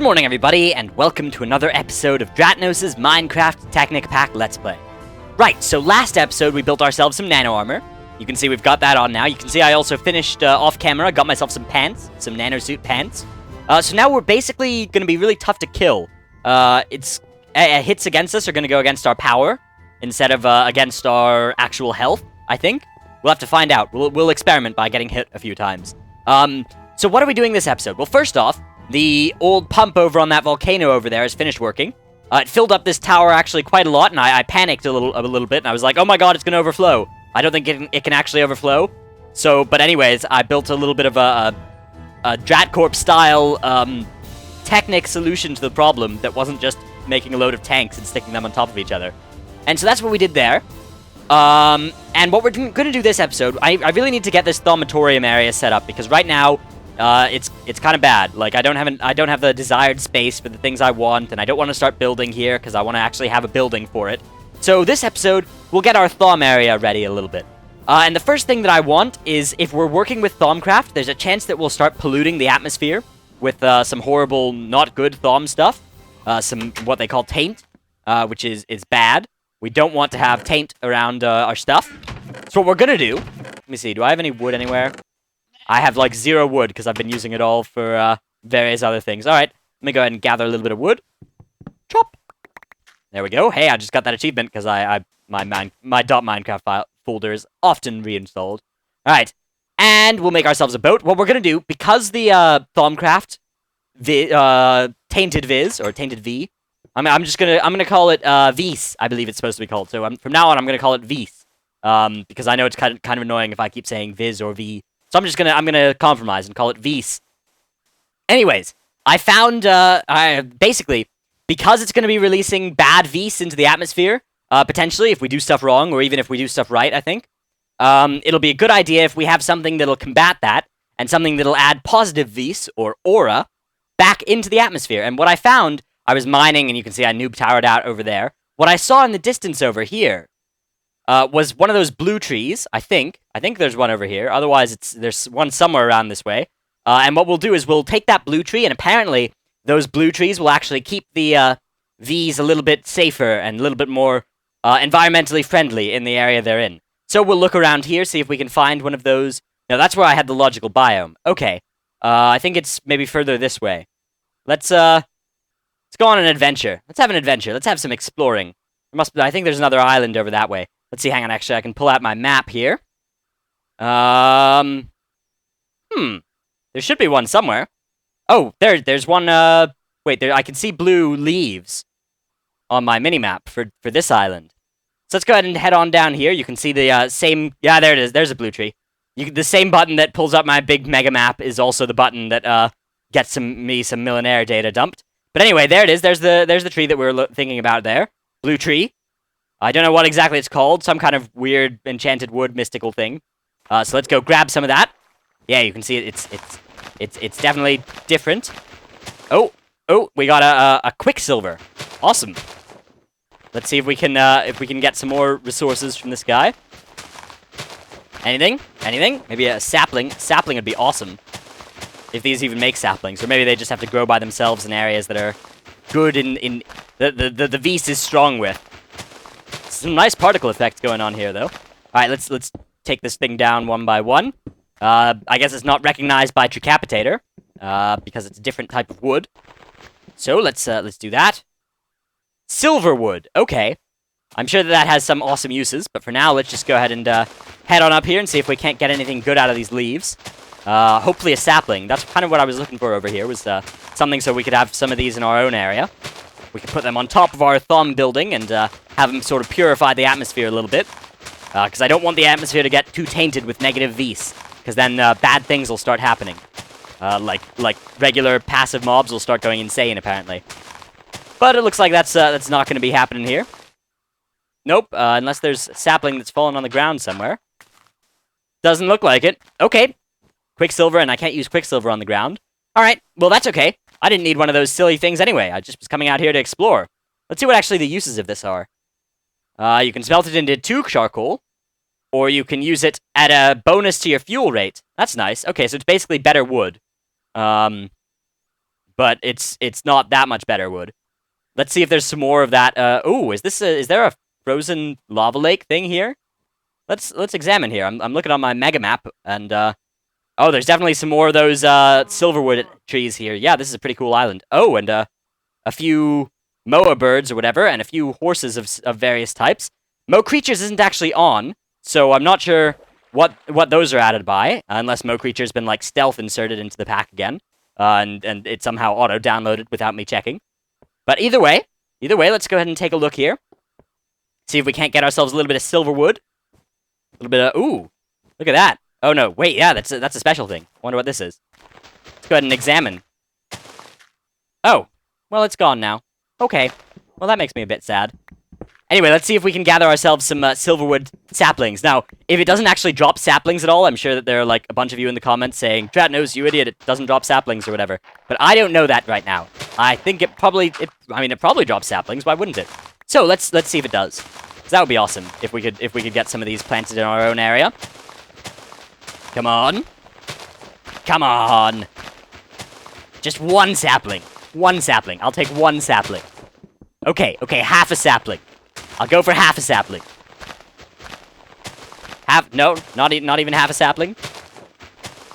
Good morning, everybody, and welcome to another episode of Dratnos' Minecraft Technic Pack Let's Play. Right, so last episode we built ourselves some nano armor. You can see we've got that on now. You can see I also finished off camera, got myself some pants, some nanosuit pants. So now we're basically going to be really tough to kill. Hits against us are going to go against our power instead of against our actual health, I think. We'll have to find out. We'll experiment by getting hit a few times. So what are we doing this episode? Well, first off, the old pump over on that volcano over there has finished working. It filled up this tower actually quite a lot, and I panicked a little bit, and I was like, oh my god, it's going to overflow. I don't think it can actually overflow. So, but anyways, I built a little bit of a Dratcorp-style Technic solution to the problem that wasn't just making a load of tanks and sticking them on top of each other. And so that's what we did there. And what we're going to do this episode, I really need to get this thaumatorium area set up, because right now, it's kind of bad. Like, I don't have the desired space for the things I want, and I don't want to start building here because I want to actually have a building for it. So this episode, we'll get our Thaum area ready a little bit. And the first thing that I want is, if we're working with Thaumcraft, there's a chance that we'll start polluting the atmosphere with some horrible, not good Thaum stuff. Some, what they call taint, which is bad. We don't want to have taint around our stuff. So what we're gonna do, let me see, do I have any wood anywhere? I have like 0 wood because I've been using it all for various other things. Alright, let me go ahead and gather a little bit of wood. Chop! There we go. Hey, I just got that achievement because my .minecraft folder is often reinstalled. Alright, and we'll make ourselves a boat. What we're gonna do, because the Thaumcraft Tainted Viz, or Tainted V, I'm gonna call it Veeeece, I believe it's supposed to be called. So from now on, I'm gonna call it Veeeece. Because I know it's kind of annoying if I keep saying Viz or V. So I'm gonna compromise and call it Veeeece. Anyways, I found basically, because it's gonna be releasing bad Veeeece into the atmosphere, potentially if we do stuff wrong, or even if we do stuff right, I think. It'll be a good idea if we have something that'll combat that, and something that'll add positive Veeeece, or aura, back into the atmosphere. And what I found, I was mining, and you can see I noob towered out over there. What I saw in the distance over here was one of those blue trees, I think. I think there's one over here. Otherwise, there's one somewhere around this way. And what we'll do is we'll take that blue tree, and apparently those blue trees will actually keep the V's a little bit safer and a little bit more environmentally friendly in the area they're in. So we'll look around here, see if we can find one of those. Now, that's where I had the logical biome. Okay. I think it's maybe further this way. Let's go on an adventure. Let's have an adventure. Let's have some exploring. I think there's another island over that way. Let's see, hang on, actually, I can pull out my map here. There should be one somewhere. Oh, there's one, wait, I can see blue leaves on my minimap for this island. So let's go ahead and head on down here. You can see the, same, yeah, there it is, there's a blue tree. The same button that pulls up my big mega map is also the button that, gets me some millionaire data dumped. But anyway, there it is, there's the tree that we were thinking about there. Blue tree. I don't know what exactly it's called. Some kind of weird enchanted wood mystical thing. So let's go grab some of that. Yeah, you can see it. It's definitely different. Oh, we got a quicksilver. Awesome. Let's see if we can get some more resources from this guy. Anything? Maybe a sapling. Sapling would be awesome. If these even make saplings, or maybe they just have to grow by themselves in areas that are good in the Veeeece is strong with. Some nice particle effects going on here, though. All right, let's take this thing down one by one. I guess it's not recognized by Tricapitator, because it's a different type of wood. So let's do that. Silverwood. Okay, I'm sure that has some awesome uses, but for now, let's just go ahead and head on up here and see if we can't get anything good out of these leaves. Hopefully a sapling. That's kind of what I was looking for over here, was something so we could have some of these in our own area. We could put them on top of our Thaum building and have them sort of purify the atmosphere a little bit. Because I don't want the atmosphere to get too tainted with negative Veeeece, because then bad things will start happening. Like regular passive mobs will start going insane, apparently. But it looks like that's not going to be happening here. Nope, unless there's a sapling that's fallen on the ground somewhere. Doesn't look like it. Okay. Quicksilver, and I can't use Quicksilver on the ground. Alright, well that's okay. I didn't need one of those silly things anyway. I just was coming out here to explore. Let's see what actually the uses of this are. You can smelt it into 2 charcoal, or you can use it at a bonus to your fuel rate. That's nice. Okay, so it's basically better wood. but it's not that much better wood. Let's see if there's some more of that. Ooh, is there a frozen lava lake thing here? Let's examine here. I'm looking on my mega map, and oh, there's definitely some more of those silverwood trees here. Yeah, this is a pretty cool island. Oh, and a few moa birds or whatever, and a few horses of various types. Mo creatures isn't actually on, so I'm not sure what those are added by, unless Mo creature's been like stealth inserted into the pack again, and it somehow auto downloaded without me checking. But either way, let's go ahead and take a look here. See if we can't get ourselves a little bit of silverwood. A little bit of... Ooh, look at that. Oh, no, wait, yeah, that's a special thing. Wonder what this is. Let's go ahead and examine. Oh, well, it's gone now. Okay, well, that makes me a bit sad. Anyway, let's see if we can gather ourselves some silverwood saplings. Now, if it doesn't actually drop saplings at all, I'm sure that there are, like, a bunch of you in the comments saying, Dratnos, you idiot, it doesn't drop saplings or whatever. But I don't know that right now. I think it probably drops saplings, why wouldn't it? So, let's see if it does. 'Cause that would be awesome if we could get some of these planted in our own area. Come on. Come on. Just one sapling. One sapling. I'll take one sapling. Okay, half a sapling. I'll go for half a sapling. No, not even half a sapling?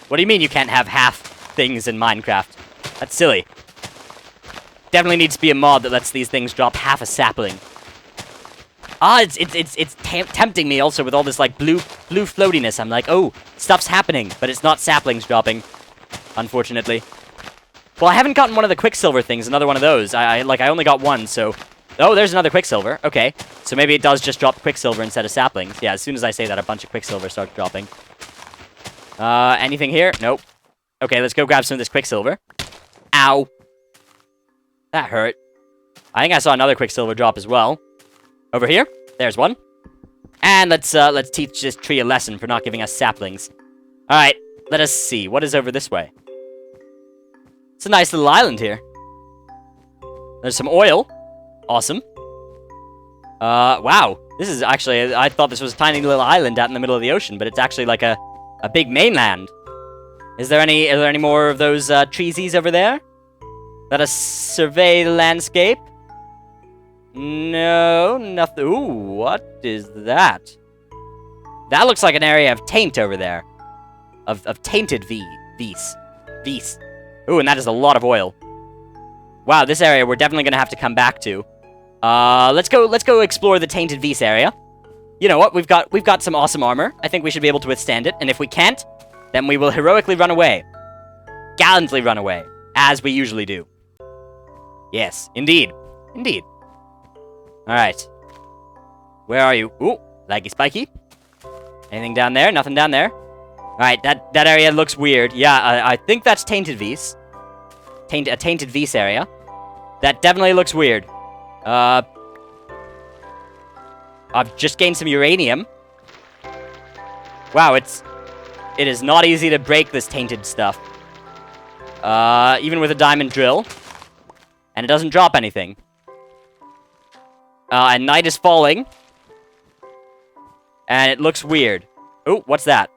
What do you mean you can't have half things in Minecraft? That's silly. Definitely needs to be a mod that lets these things drop half a sapling. Ah, it's tempting me also with all this, like, blue floatiness. I'm like, oh, stuff's happening, but it's not saplings dropping, unfortunately. Well, I haven't gotten one of the Quicksilver things, another one of those. I only got one, so... Oh, there's another Quicksilver. Okay. So maybe it does just drop Quicksilver instead of saplings. Yeah, as soon as I say that, a bunch of Quicksilver starts dropping. Anything here? Nope. Okay, let's go grab some of this Quicksilver. Ow. That hurt. I think I saw another Quicksilver drop as well. Over here. There's one. And let's teach this tree a lesson for not giving us saplings. Alright, let us see. What is over this way? It's a nice little island here. There's some oil. Awesome. Wow. This is actually... I thought this was a tiny little island out in the middle of the ocean, but it's actually like a big mainland. Are there any more of those treesies over there? Let us survey the landscape. No, nothing. Ooh, what is that? That looks like an area of taint over there. Of tainted Veeeece. Ooh, and that is a lot of oil. Wow, this area we're definitely gonna have to come back to. Let's go explore the tainted Veeeece area. You know what? We've got some awesome armor. I think we should be able to withstand it. And if we can't, then we will heroically run away. Gallantly run away, as we usually do. Yes, indeed. Indeed. Alright. Where are you? Ooh, laggy spiky. Anything down there? Nothing down there. Alright, that area looks weird. Yeah, I think that's Tainted Veeeece. A Tainted Veeeece area. That definitely looks weird. I've just gained some uranium. Wow, it is not easy to break this tainted stuff. Even with a diamond drill. And it doesn't drop anything. And night is falling. And it looks weird. Oh, what's that?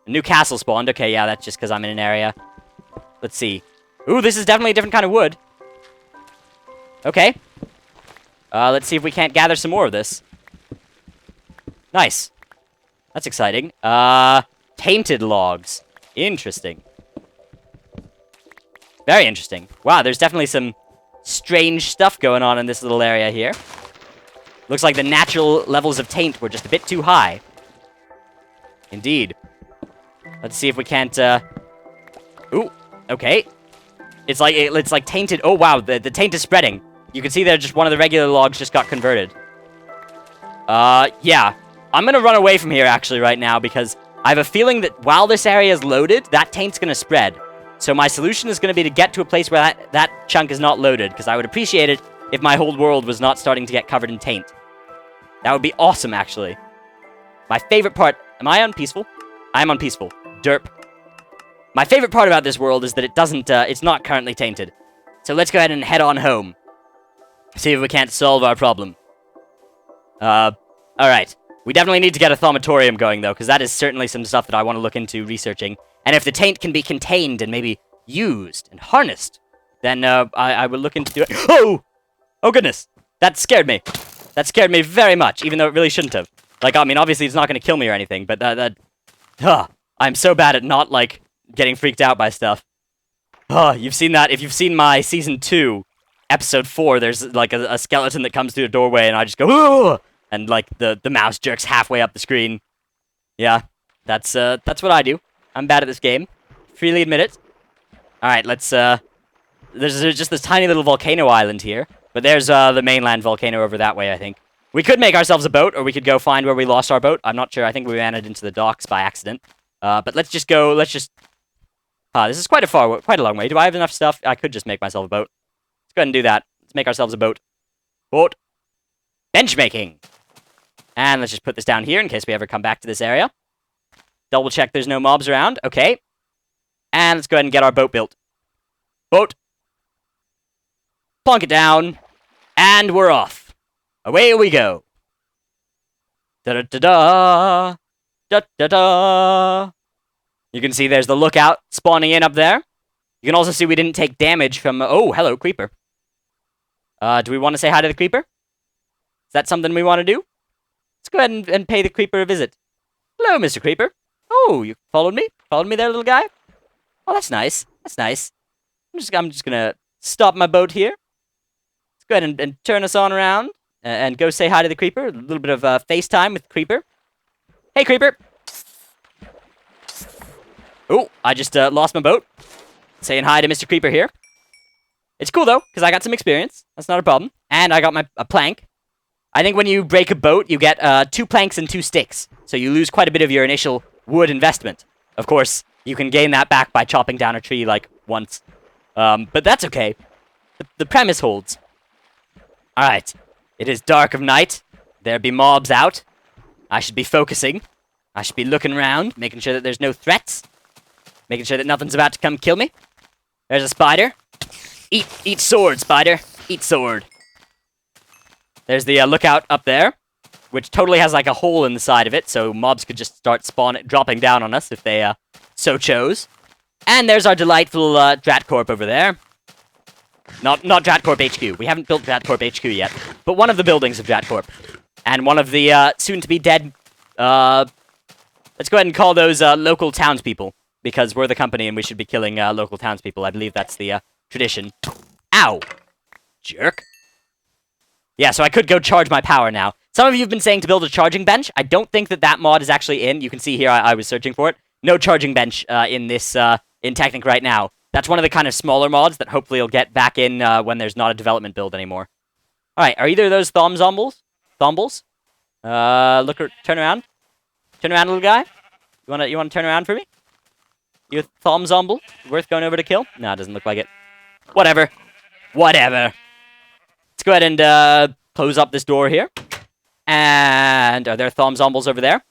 A new castle spawned. Okay, yeah, that's just because I'm in an area. Let's see. Ooh, this is definitely a different kind of wood. Okay. Let's see if we can't gather some more of this. Nice. That's exciting. Tainted logs. Interesting. Very interesting. Wow, there's definitely some strange stuff going on in this little area here. Looks like the natural levels of taint were just a bit too high. Indeed. Let's see if we can't, Ooh, okay. It's like tainted... Oh, wow, the taint is spreading. You can see there just one of the regular logs just got converted. Yeah. I'm gonna run away from here, actually, right now, because I have a feeling that while this area is loaded, that taint's gonna spread. So my solution is gonna be to get to a place where that chunk is not loaded, because I would appreciate it if my whole world was not starting to get covered in taint. That would be awesome, actually. My favorite part... Am I unpeaceful? I am unpeaceful. Derp. My favorite part about this world is that it doesn't, it's not currently tainted. So let's go ahead and head on home. See if we can't solve our problem. Alright. We definitely need to get a thaumatorium going, though, because that is certainly some stuff that I want to look into researching. And if the taint can be contained and maybe used and harnessed, then I will look into doing... Oh! Oh, goodness. That scared me. That scared me very much, even though it really shouldn't have. Like, I mean, obviously it's not going to kill me or anything, but I'm so bad at not, like, getting freaked out by stuff. You've seen that. If you've seen my Season 2, Episode 4, there's, like, a skeleton that comes through a doorway, and I just go, "Ugh!" And, like, the mouse jerks halfway up the screen. Yeah, that's what I do. I'm bad at this game. Freely admit it. Alright, let's, there's just this tiny little volcano island here. But there's, the mainland volcano over that way, I think. We could make ourselves a boat, or we could go find where we lost our boat. I'm not sure. I think we ran it into the docks by accident. But let's just go, this is quite a long way. Do I have enough stuff? I could just make myself a boat. Let's go ahead and do that. Let's make ourselves a boat. Boat. Bench making. And let's just put this down here in case we ever come back to this area. Double check there's no mobs around. Okay. And let's go ahead and get our boat built. Boat. Plonk it down. And we're off. Away we go. Da-da-da-da. Da-da-da. You can see there's the lookout spawning in up there. You can also see we didn't take damage from... Oh, hello, creeper. Do we want to say hi to the creeper? Is that something we want to do? Let's go ahead and pay the creeper a visit. Hello, Mr. Creeper. Oh, you followed me? Followed me there, little guy? Oh, that's nice. That's nice. I'm just gonna stop my boat here. Let's go ahead and turn us on around and go say hi to the creeper. A little bit of FaceTime with Creeper. Hey, Creeper. Oh, I just lost my boat. Saying hi to Mr. Creeper here. It's cool, though, because I got some experience. That's not a problem. And I got a plank. I think when you break a boat, you get 2 planks and 2 sticks. So you lose quite a bit of your initial wood investment. Of course, you can gain that back by chopping down a tree, like, once. But that's okay. The premise holds. Alright. It is dark of night. There be mobs out. I should be focusing. I should be looking around, making sure that there's no threats. Making sure that nothing's about to come kill me. There's a spider. Eat sword, spider. Eat sword. There's the lookout up there, which totally has like a hole in the side of it, so mobs could just start dropping down on us if they so chose. And there's our delightful Dratcorp over there. Not Dratcorp HQ. We haven't built Dratcorp HQ yet, but one of the buildings of Dratcorp. And one of the soon-to-be dead... let's go ahead and call those local townspeople, because we're the company and we should be killing local townspeople. I believe that's the tradition. Ow! Jerk. Yeah, so I could go charge my power now. Some of you have been saying to build a charging bench. I don't think that mod is actually in. You can see here I was searching for it. No charging bench in this in Technic right now. That's one of the kind of smaller mods that hopefully will get back in when there's not a development build anymore. Alright, are either of those Thombles? Turn around. Turn around, little guy. You wanna turn around for me? You a Thomzomble? Worth going over to kill? No, it doesn't look like it. Whatever. Let's go ahead and close up this door here. And are there Thomzombles over there?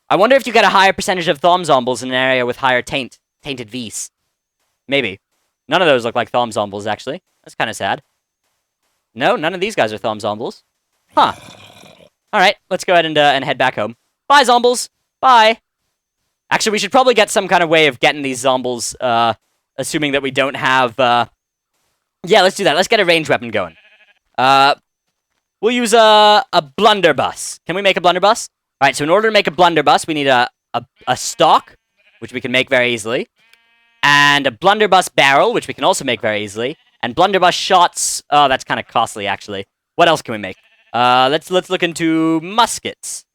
I wonder if you get a higher percentage of Thomzombles in an area with higher tainted Veeeece. Maybe. None of those look like Thomzombles, actually. That's kind of sad. No, none of these guys are Thomzombles. Huh. Alright, let's go ahead and head back home. Bye, Zombles! Bye! Actually, we should probably get some kind of way of getting these Zombles, assuming that we don't have, Yeah, let's do that. Let's get a ranged weapon going. We'll use a blunderbuss. Can we make a blunderbuss? Alright, so in order to make a blunderbuss, we need a stock, which we can make very easily. And a blunderbuss barrel, which we can also make very easily. And blunderbuss shots. Oh, that's kind of costly, actually. What else can we make? Let's look into muskets.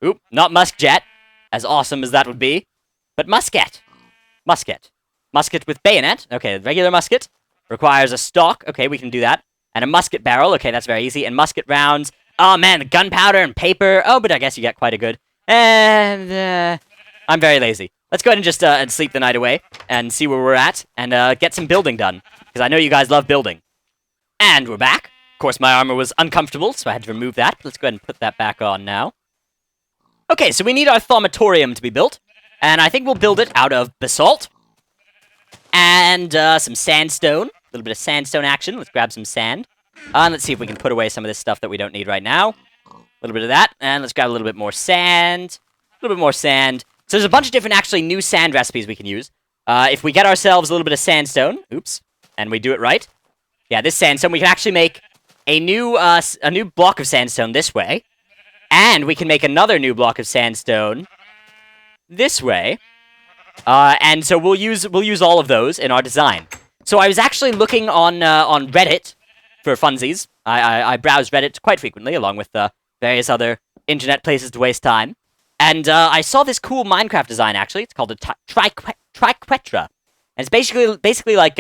Oop, not muskjet, as awesome as that would be. But musket. Musket with bayonet. Okay, regular musket. Requires a stock. Okay, we can do that. And a musket barrel. Okay, that's very easy. And musket rounds. Oh, man, the gunpowder and paper. Oh, but I guess you get quite a good... And, I'm very lazy. Let's go ahead and just and sleep the night away and see where we're at and get some building done. Because I know you guys love building. And we're back. Of course, my armor was uncomfortable, so I had to remove that. Let's go ahead and put that back on now. Okay, so we need our thaumatorium to be built. And I think we'll build it out of basalt. And some sandstone. A little bit of sandstone action. Let's grab some sand. And let's see if we can put away some of this stuff that we don't need right now. A little bit of that. And let's grab a little bit more sand. A little bit more sand. So there's a bunch of different, actually, new sand recipes we can use. If we get ourselves a little bit of sandstone. Oops. and we do it right. Yeah, this sandstone, we can actually make a new block of sandstone this way, and we can make another new block of sandstone this way. And so we'll use all of those in our design. So I was actually looking on Reddit for funsies. I browse Reddit quite frequently, along with various other internet places to waste time. And I saw this cool Minecraft design, actually. It's called a triquetra. And it's basically like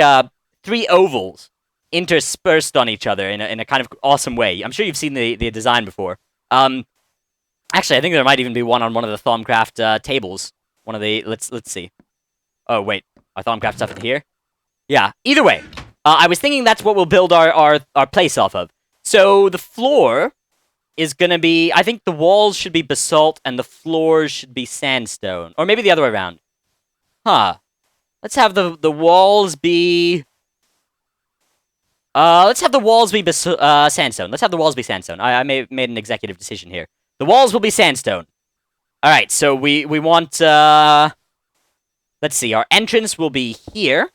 3 ovals interspersed on each other in a kind of awesome way. I'm sure you've seen the design before. Actually, I think there might even be one on one of the Thaumcraft tables. One of the... Let's see. Oh, wait. Are Thaumcraft stuff in here? Yeah. Either way, I was thinking that's what we'll build our place off of. So the floor is going to be... I think the walls should be basalt and the floors should be sandstone. Or maybe the other way around. Huh. Let's have the walls be... let's have the walls be sandstone. Let's have the walls be sandstone. I made an executive decision here. The walls will be sandstone. Alright, so we want... let's see, our entrance will be here.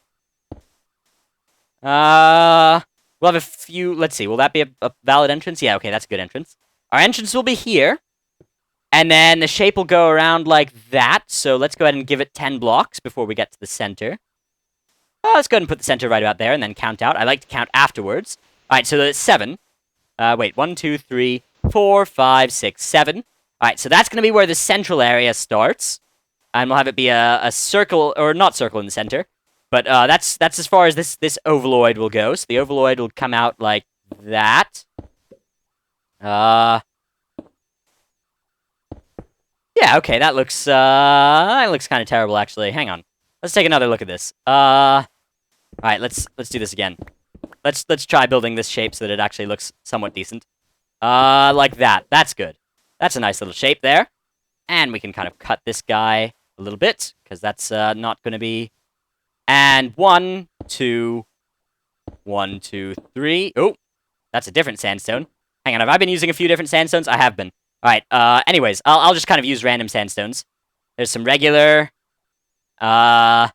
We'll have a few... Let's see, will that be a valid entrance? Yeah, okay, that's a good entrance. Our entrance will be here. And then the shape will go around like that. So let's go ahead and give it 10 blocks before we get to the center. Let's go ahead and put the center right about there and then count out. I like to count afterwards. Alright, so that's 7. Wait, 1, 2, 3, 4, 5, 6, 7. Alright, so that's going to be where the central area starts. And we'll have it be a circle, or not circle in the center. But that's as far as this ovaloid will go. So the ovaloid will come out like that. Yeah, okay, that looks kind of terrible, actually. Hang on. Let's take another look at this. Alright, let's do this again. Let's try building this shape so that it actually looks somewhat decent. Like that. That's good. That's a nice little shape there. And we can kind of cut this guy a little bit, because that's not going to be... And 1, 2, 1, 2, 3. Oh, that's a different sandstone. Hang on, have I been using a few different sandstones? I have been. Alright, anyways, I'll just kind of use random sandstones. There's some regular... Alright.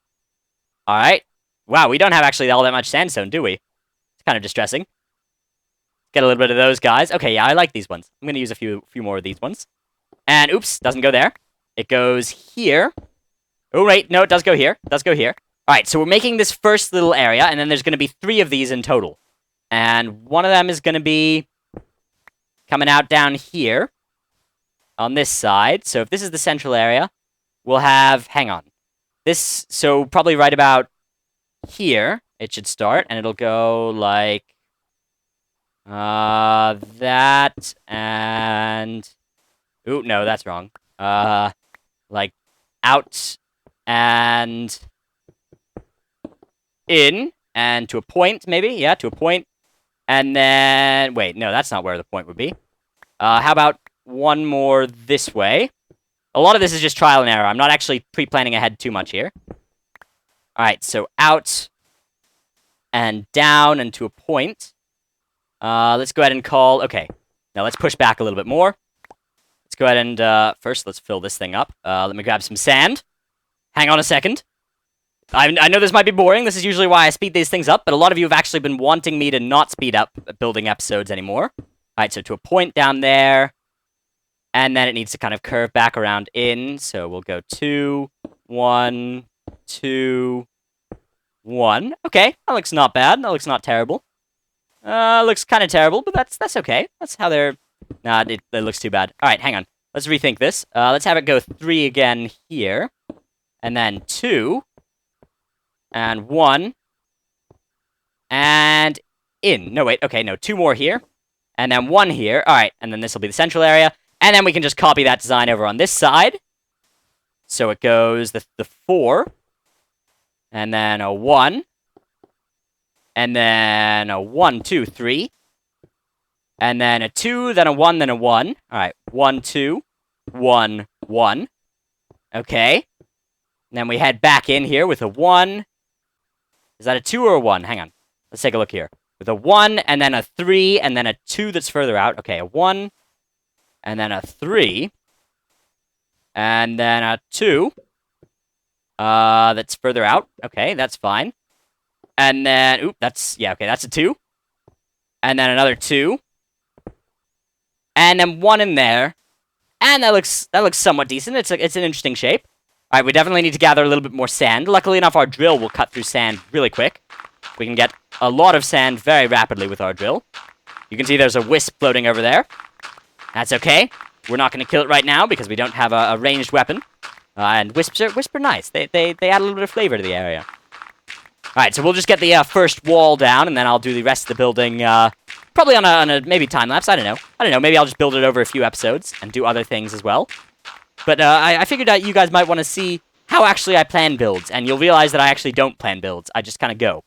Wow, we don't have actually all that much sandstone, do we? It's kind of distressing. Get a little bit of those guys. Okay, yeah, I like these ones. I'm going to use a few more of these ones. And, oops, doesn't go there. It goes here. Oh, wait, no, it does go here. It does go here. Alright, so we're making this first little area, and then there's going to be 3 of these in total. And one of them is going to be coming out down here on this side. So if this is the central area, we'll have... Hang on. This... So probably right about here, it should start, and it'll go like... that, and... Ooh, no, that's wrong. Like, out, and... in, and to a point, maybe? Yeah, to a point. And then... Wait, no, that's not where the point would be. How about one more this way? A lot of this is just trial and error. I'm not actually pre-planning ahead too much here. Alright, so out, and down, and to a point. Let's go ahead and call... Okay, now let's push back a little bit more. Let's go ahead and, first, let's fill this thing up. Let me grab some sand. Hang on a second. I know this might be boring. This is usually why I speed these things up, but a lot of you have actually been wanting me to not speed up building episodes anymore. Alright, so to a point down there. And then it needs to kind of curve back around in. So we'll go 2, 1, 2, 1. Okay, that looks not bad. That looks not terrible. Looks kind of terrible, but that's okay. That's how they're... Nah, it looks too bad. Alright, hang on. Let's rethink this. Let's have it go 3 again here. And then 2. And 1. And in. No, wait. Okay, no. 2 more here. And then 1 here. Alright, and then this will be the central area. And then we can just copy that design over on this side. So it goes the 4. And then a 1. And then a 1, 2, 3. And then a 2, then a 1, then a 1. Alright, 1, 2, 1, 1. Okay. And then we head back in here with a 1. Is that a 2 or a 1? Hang on. Let's take a look here. With a 1, and then a 3, and then a 2 that's further out. Okay, a 1, and then a 3, and then a 2. That's further out. Okay, that's fine. And then, oop, yeah, okay, that's a 2. And then another 2. And then 1 in there. And that looks somewhat decent. It's an interesting shape. All right, we definitely need to gather a little bit more sand. Luckily enough, our drill will cut through sand really quick. We can get a lot of sand very rapidly with our drill. You can see there's a wisp floating over there. That's okay. We're not going to kill it right now because we don't have a ranged weapon. And wisps are nice. They add a little bit of flavor to the area. Alright, so we'll just get the first wall down, and then I'll do the rest of the building, probably on a maybe time-lapse, I don't know. Maybe I'll just build it over a few episodes and do other things as well. But I figured that you guys might want to see how actually I plan builds, and you'll realize that I actually don't plan builds. I just kind of go.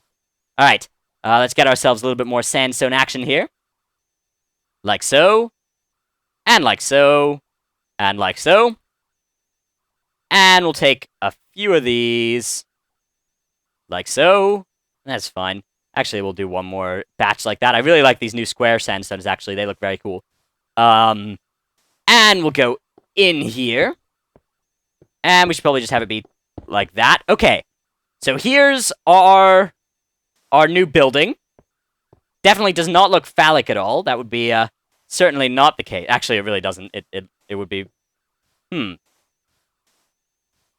Alright, let's get ourselves a little bit more sandstone action here. Like so. And like so. And like so. And we'll take a few of these. Like so. That's fine. Actually, we'll do one more batch like that. I really like these new square sandstones, actually. They look very cool. And we'll go in here. And we should probably just have it be like that. Okay. So here's our new building. Definitely does not look phallic at all. That would be certainly not the case. Actually, it really doesn't. It would be...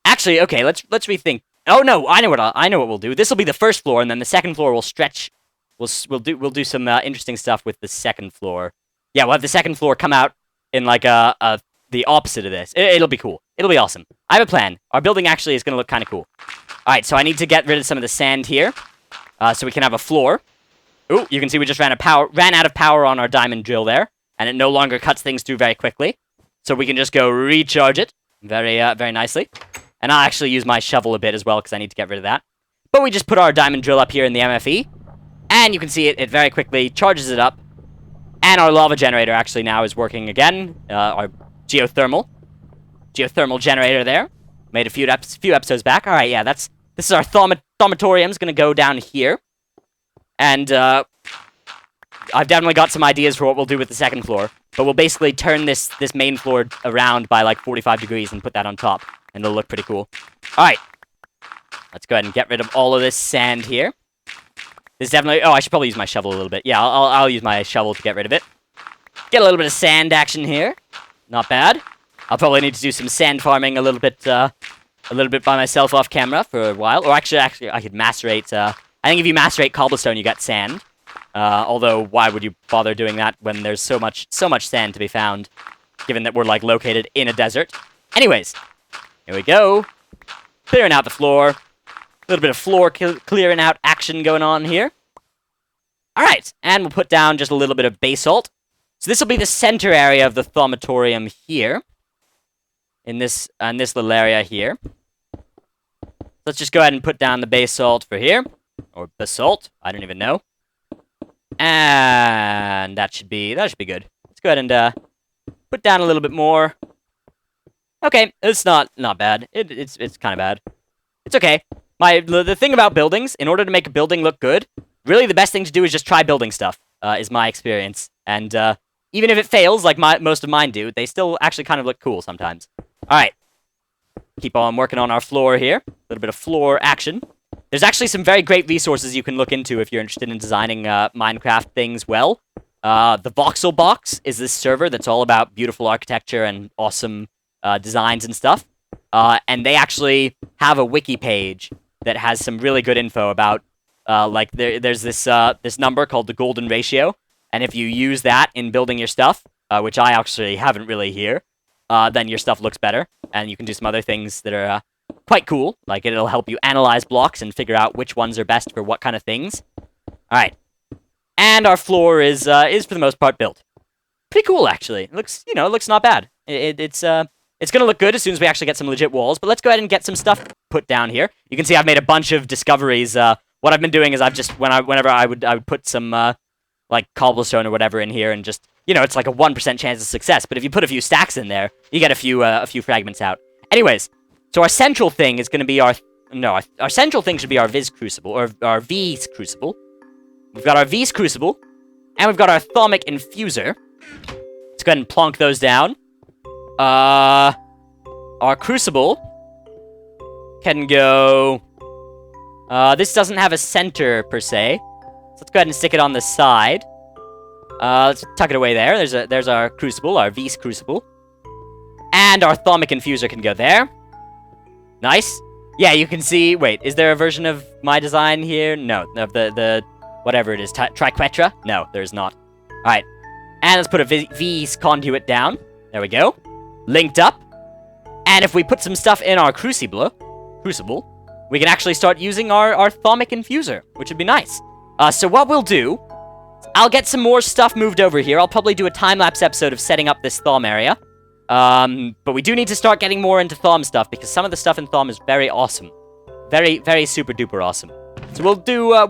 Actually, okay, let's rethink. Oh no, I know what we'll do. This will be the first floor, and then the second floor will stretch. We'll do some interesting stuff with the second floor. Yeah, we'll have the second floor come out in like the opposite of this. It'll be cool. It'll be awesome. I have a plan. Our building actually is gonna look kind of cool. All right, so I need to get rid of some of the sand here, so we can have a floor. Ooh, you can see we just ran out of power on our diamond drill there, and it no longer cuts things through very quickly. So we can just go recharge it very nicely. And I'll actually use my shovel a bit as well, because I need to get rid of that. But we just put our diamond drill up here in the MFE. And you can see it very quickly charges it up. And our lava generator actually now is working again. Our geothermal generator there. Made a few episodes back. Alright, yeah, this is our thaumatorium. It's going to go down here. And I've definitely got some ideas for what we'll do with the second floor. But we'll basically turn this main floor around by like 45 degrees and put that on top. And it'll look pretty cool. Alright. Let's go ahead and get rid of all of this sand here. This definitely... Oh, I should probably use my shovel a little bit. Yeah, I'll use my shovel to get rid of it. Get a little bit of sand action here. Not bad. I'll probably need to do some sand farming a little bit by myself off camera for a while. Or actually, I could macerate... I think if you macerate cobblestone, you get sand. Although, why would you bother doing that when there's so much sand to be found, given that we're, like, located in a desert? Anyways... Here we go. Clearing out the floor. A little bit of floor clearing out action going on here. Alright, and we'll put down just a little bit of basalt. So this will be the center area of the thaumatorium here. In this little area here. Let's just go ahead and put down the basalt for here. Or basalt, I don't even know. And that should be good. Let's go ahead and put down a little bit more. Okay, it's not bad. It's kind of bad. It's okay. The thing about buildings, in order to make a building look good, really the best thing to do is just try building stuff, is my experience. And even if it fails, like most of mine do, they still actually kind of look cool sometimes. Alright. Keep on working on our floor here. A little bit of floor action. There's actually some very great resources you can look into if you're interested in designing Minecraft things well. The Voxel Box is this server that's all about beautiful architecture and awesome... designs and stuff, and they actually have a wiki page that has some really good info about, like, there's this number called the golden ratio, and if you use that in building your stuff, which I actually haven't really here, then your stuff looks better, and you can do some other things that are quite cool, like it'll help you analyze blocks and figure out which ones are best for what kind of things. Alright, and our floor is for the most part built. Pretty cool, actually. It looks not bad. It's going to look good as soon as we actually get some legit walls, but let's go ahead and get some stuff put down here. You can see I've made a bunch of discoveries. What I've been doing is I've just, whenever I would put some, like, cobblestone or whatever in here and just, it's like a 1% chance of success, but if you put a few stacks in there, you get a few fragments out. Anyways, so our central thing is going to be our central thing should be our Viz Crucible, or our Veeeece Crucible. We've got our Veeeece Crucible, and we've got our Thaumic Infuser. Let's go ahead and plonk those down. Our Crucible can go, This doesn't have a center, per se. So let's go ahead and stick it on the side. Let's tuck it away there. There's our crucible, our Veeeece crucible. And our Thaumic infuser can go there. Nice. Yeah, you can see... Wait, is there a version of my design here? No, of the whatever it is. Triquetra? No, there's not. Alright. And let's put a Veeeece conduit down. There we go. Linked up. And if we put some stuff in our crucible, we can actually start using our Thaumic infuser, which would be nice. So what we'll do... I'll get some more stuff moved over here. I'll probably do a time-lapse episode of setting up this Thaum area. But we do need to start getting more into Thaum stuff, because some of the stuff in Thaum is very awesome. Very, very super-duper awesome. So we'll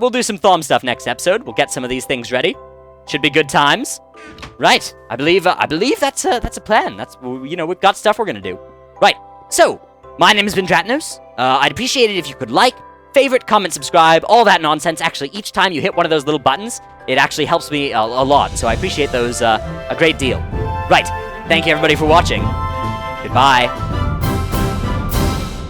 do some Thaum stuff next episode. We'll get some of these things ready. Should be good times. Right. I believe that's a plan. That's, you know, we've got stuff we're gonna do. Right. So, my name has been Dratnos. I'd appreciate it if you could like, favorite, comment, subscribe, all that nonsense. Actually, each time you hit one of those little buttons, it actually helps me a lot. So I appreciate those a great deal. Right. Thank you, everybody, for watching. Goodbye.